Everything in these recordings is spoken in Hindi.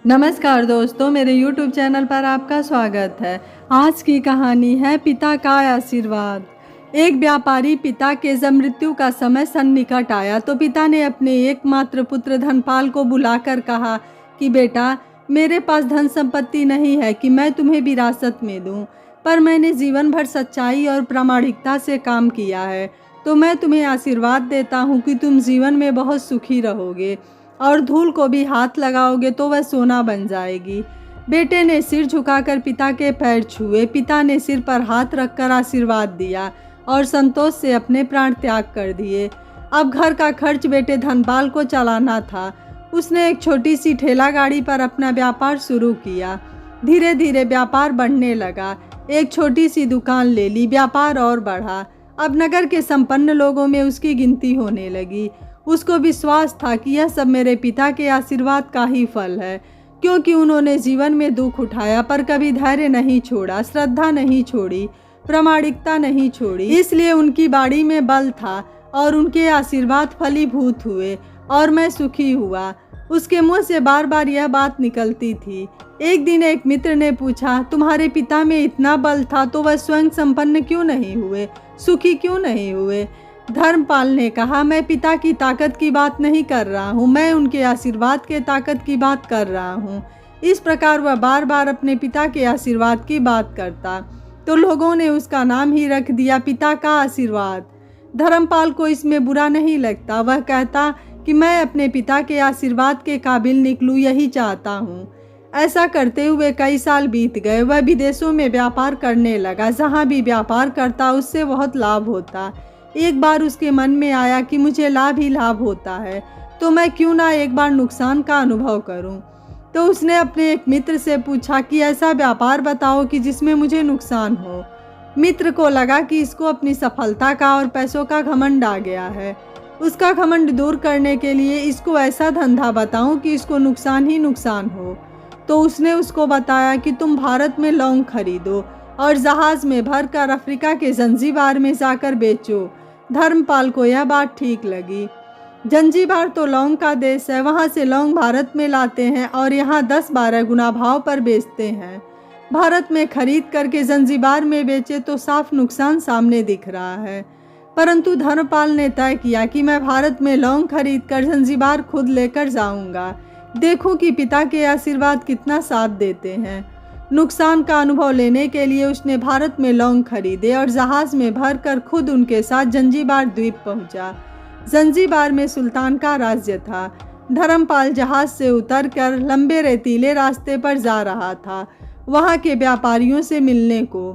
नमस्कार दोस्तों, मेरे YouTube चैनल पर आपका स्वागत है। आज की कहानी है पिता का आशीर्वाद। एक व्यापारी पिता के जब मृत्यु का समय सन्निकट आया तो पिता ने अपने एकमात्र पुत्र धनपाल को बुलाकर कहा कि बेटा, मेरे पास धन संपत्ति नहीं है कि मैं तुम्हें विरासत में दूं, पर मैंने जीवन भर सच्चाई और प्रामाणिकता से काम किया है, तो मैं तुम्हें आशीर्वाद देता हूँ कि तुम जीवन में बहुत सुखी रहोगे और धूल को भी हाथ लगाओगे तो वह सोना बन जाएगी। बेटे ने सिर झुकाकर पिता के पैर छुए। पिता ने सिर पर हाथ रखकर आशीर्वाद दिया और संतोष से अपने प्राण त्याग कर दिए। अब घर का खर्च बेटे धनपाल को चलाना था। उसने एक छोटी सी ठेला गाड़ी पर अपना व्यापार शुरू किया। धीरे धीरे व्यापार बढ़ने लगा। एक छोटी सी दुकान ले ली, व्यापार और बढ़ा। अब नगर के संपन्न लोगों में उसकी गिनती होने लगी। उसको विश्वास था कि यह सब मेरे पिता के आशीर्वाद का ही फल है, क्योंकि उन्होंने जीवन में दुख उठाया पर कभी धैर्य नहीं छोड़ा, श्रद्धा नहीं छोड़ी, प्रामाणिकता नहीं छोड़ी। इसलिए उनकी बाड़ी में बल था और उनके आशीर्वाद फलीभूत हुए और मैं सुखी हुआ। उसके मुंह से बार बार यह बात निकलती थी। एक दिन एक मित्र ने पूछा, तुम्हारे पिता में इतना बल था तो वह स्वयं संपन्न क्यों नहीं हुए, सुखी क्यों नहीं हुए? धर्मपाल ने कहा, मैं पिता की ताकत की बात नहीं कर रहा हूँ, मैं उनके आशीर्वाद के ताकत की बात कर रहा हूँ। इस प्रकार वह बार बार अपने पिता के आशीर्वाद की बात करता तो लोगों ने उसका नाम ही रख दिया पिता का आशीर्वाद। धर्मपाल को इसमें बुरा नहीं लगता। वह कहता कि मैं अपने पिता के आशीर्वाद के काबिल निकलूँ, यही चाहता हूँ। ऐसा करते हुए कई साल बीत गए। वह विदेशों में व्यापार करने लगा। जहाँ भी व्यापार करता उससे बहुत लाभ होता। एक बार उसके मन में आया कि मुझे लाभ ही लाभ होता है, तो मैं क्यों ना एक बार नुकसान का अनुभव करूं। तो उसने अपने एक मित्र से पूछा कि ऐसा व्यापार बताओ कि जिसमें मुझे नुकसान हो। मित्र को लगा कि इसको अपनी सफलता का और पैसों का घमंड आ गया है। उसका घमंड दूर करने के लिए इसको ऐसा धंधा बताऊं कि इसको नुकसान ही नुकसान हो। तो उसने उसको बताया कि तुम भारत में लौंग खरीदो और जहाज में भरकर अफ्रीका के जंजीबार में जाकर बेचो। धर्मपाल को यह बात ठीक लगी। जंजीबार तो लौंग का देश है, वहाँ से लौंग भारत में लाते हैं और यहाँ 10-12 गुना भाव पर बेचते हैं। भारत में खरीद करके जंजीबार में बेचे तो साफ नुकसान सामने दिख रहा है। परंतु धर्मपाल ने तय किया कि मैं भारत में लौंग खरीद कर जंजीबार खुद लेकर जाऊंगा, देखूं कि पिता के आशीर्वाद कितना साथ देते हैं। नुकसान का अनुभव लेने के लिए उसने भारत में लौंग खरीदे और जहाज में भरकर खुद उनके साथ जंजीबार द्वीप पहुंचा। जंजीबार में सुल्तान का राज्य था। धर्मपाल जहाज से उतरकर लंबे रेतीले रास्ते पर जा रहा था वहां के व्यापारियों से मिलने को।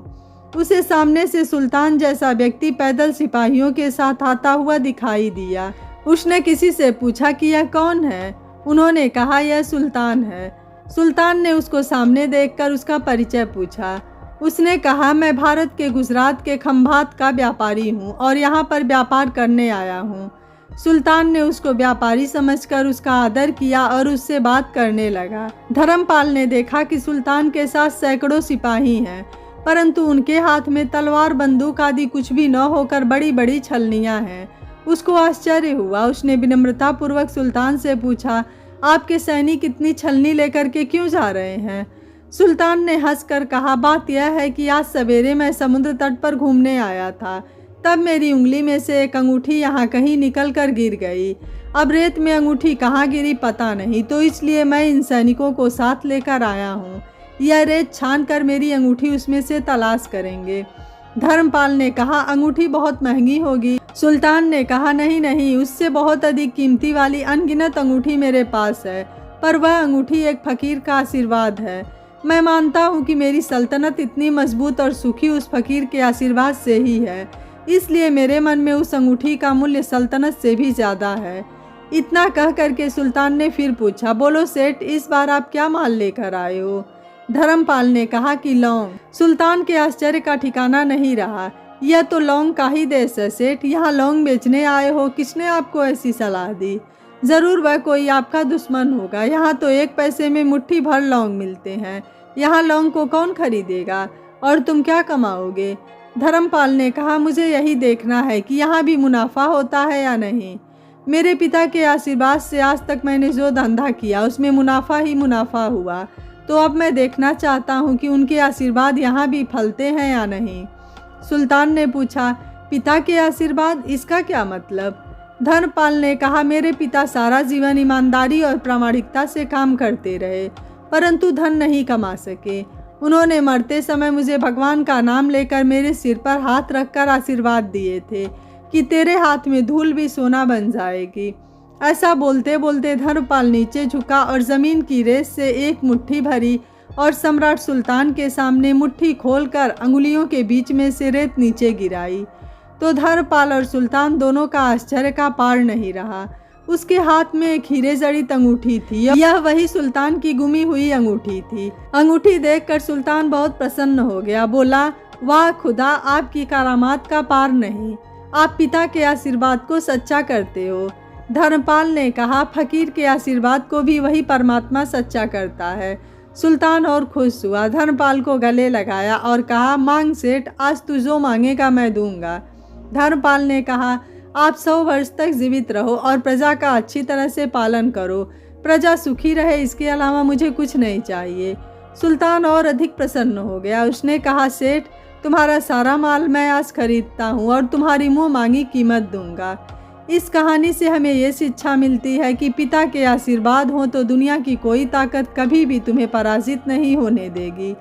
उसे सामने से सुल्तान जैसा व्यक्ति पैदल सिपाहियों के साथ आता हुआ दिखाई दिया। उसने किसी से पूछा कि यह कौन है? उन्होंने कहा, यह सुल्तान है। सुल्तान ने उसको सामने देखकर उसका परिचय पूछा। उसने कहा, मैं भारत के गुजरात के खंभात का व्यापारी हूँ और यहाँ पर व्यापार करने आया हूँ। सुल्तान ने उसको व्यापारी समझकर उसका आदर किया और उससे बात करने लगा। धर्मपाल ने देखा कि सुल्तान के साथ सैकड़ों सिपाही हैं, परंतु उनके हाथ में तलवार, बंदूक आदि कुछ भी न होकर बड़ी बड़ी छलनियाँ हैं। उसको आश्चर्य हुआ। उसने विनम्रतापूर्वक सुल्तान से पूछा, आपके सैनिक इतनी छलनी लेकर के क्यों जा रहे हैं? सुल्तान ने हंसकर कहा, बात यह है कि आज सवेरे मैं समुद्र तट पर घूमने आया था, तब मेरी उंगली में से एक अंगूठी यहाँ कहीं निकल कर गिर गई। अब रेत में अंगूठी कहाँ गिरी पता नहीं, तो इसलिए मैं इन सैनिकों को साथ लेकर आया हूँ। यह रेत छान कर मेरी अंगूठी उसमें से तलाश करेंगे। धर्मपाल ने कहा, अंगूठी बहुत महंगी होगी। सुल्तान ने कहा, नहीं नहीं, उससे बहुत अधिक कीमती वाली अनगिनत अंगूठी मेरे पास है, पर वह अंगूठी एक फकीर का आशीर्वाद है। मैं मानता हूँ कि मेरी सल्तनत इतनी मजबूत और सुखी उस फकीर के आशीर्वाद से ही है, इसलिए मेरे मन में उस अंगूठी का मूल्य सल्तनत से भी ज़्यादा है। इतना कह करके सुल्तान ने फिर पूछा, बोलो सेठ, इस बार आप क्या माल लेकर आए हो? धर्मपाल ने कहा कि लौंग। सुल्तान के आश्चर्य का ठिकाना नहीं रहा। यह तो लौंग का ही देश है सेठ, यहाँ लौंग बेचने आए हो? किसने आपको ऐसी सलाह दी? ज़रूर वह कोई आपका दुश्मन होगा। यहाँ तो 1 पैसे में मुट्ठी भर लौंग मिलते हैं। यहाँ लौंग को कौन खरीदेगा और तुम क्या कमाओगे? धर्मपाल ने कहा, मुझे यही देखना है कि यहाँ भी मुनाफा होता है या नहीं। मेरे पिता के आशीर्वाद से आज तक मैंने जो धंधा किया उसमें मुनाफा ही मुनाफा हुआ, तो अब मैं देखना चाहता हूँ कि उनके आशीर्वाद यहाँ भी फलते हैं या नहीं। सुल्तान ने पूछा, पिता के आशीर्वाद, इसका क्या मतलब? धर्मपाल ने कहा, मेरे पिता सारा जीवन ईमानदारी और प्रामाणिकता से काम करते रहे, परंतु धन नहीं कमा सके। उन्होंने मरते समय मुझे भगवान का नाम लेकर मेरे सिर पर हाथ रखकर आशीर्वाद दिए थे कि तेरे हाथ में धूल भी सोना बन जाएगी। ऐसा बोलते बोलते धर्मपाल नीचे झुका और ज़मीन की रेत से एक मुट्ठी भरी और सम्राट सुल्तान के सामने मुट्ठी खोलकर अंगुलियों के बीच में से रेत नीचे गिराई। तो धर्मपाल और सुल्तान दोनों का आश्चर्य का पार नहीं रहा। उसके हाथ में एक हीरे जड़ित अंगूठी थी। यह वही सुल्तान की गुमी हुई अंगूठी थी। अंगूठी देखकर सुल्तान बहुत प्रसन्न हो गया। बोला, वाह खुदा, आपकी करामात का पार नहीं, आप पिता के आशीर्वाद को सच्चा करते हो। धर्मपाल ने कहा, फकीर के आशीर्वाद को भी वही परमात्मा सच्चा करता है। सुल्तान और खुश हुआ, धर्मपाल को गले लगाया और कहा, मांग सेठ, आज तू जो मांगेगा मैं दूंगा। धर्मपाल ने कहा, आप 100 वर्ष तक जीवित रहो और प्रजा का अच्छी तरह से पालन करो, प्रजा सुखी रहे, इसके अलावा मुझे कुछ नहीं चाहिए। सुल्तान और अधिक प्रसन्न हो गया। उसने कहा, सेठ, तुम्हारा सारा माल मैं आज खरीदता हूँ और तुम्हारी मुँह मांगी कीमत दूंगा। इस कहानी से हमें ये शिक्षा मिलती है कि पिता के आशीर्वाद हों तो दुनिया की कोई ताकत कभी भी तुम्हें पराजित नहीं होने देगी।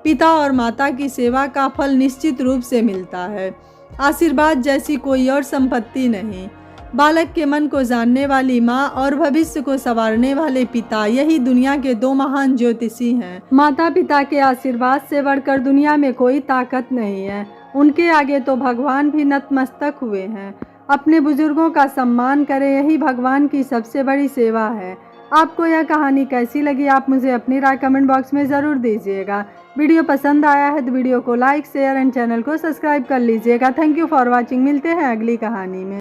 पिता और माता की सेवा का फल निश्चित रूप से मिलता है। आशीर्वाद जैसी कोई और संपत्ति नहीं। बालक के मन को जानने वाली माँ और भविष्य को संवारने वाले पिता, यही दुनिया के 2 महान ज्योतिषी हैं। माता पिता के आशीर्वाद से बढ़कर दुनिया में कोई ताकत नहीं है। उनके आगे तो भगवान भी नतमस्तक हुए हैं। अपने बुजुर्गों का सम्मान करें, यही भगवान की सबसे बड़ी सेवा है। आपको यह कहानी कैसी लगी, आप मुझे अपनी राय कमेंट बॉक्स में ज़रूर दीजिएगा। वीडियो पसंद आया है तो वीडियो को लाइक, शेयर एंड चैनल को सब्सक्राइब कर लीजिएगा। Thank you for watching. मिलते हैं अगली कहानी में।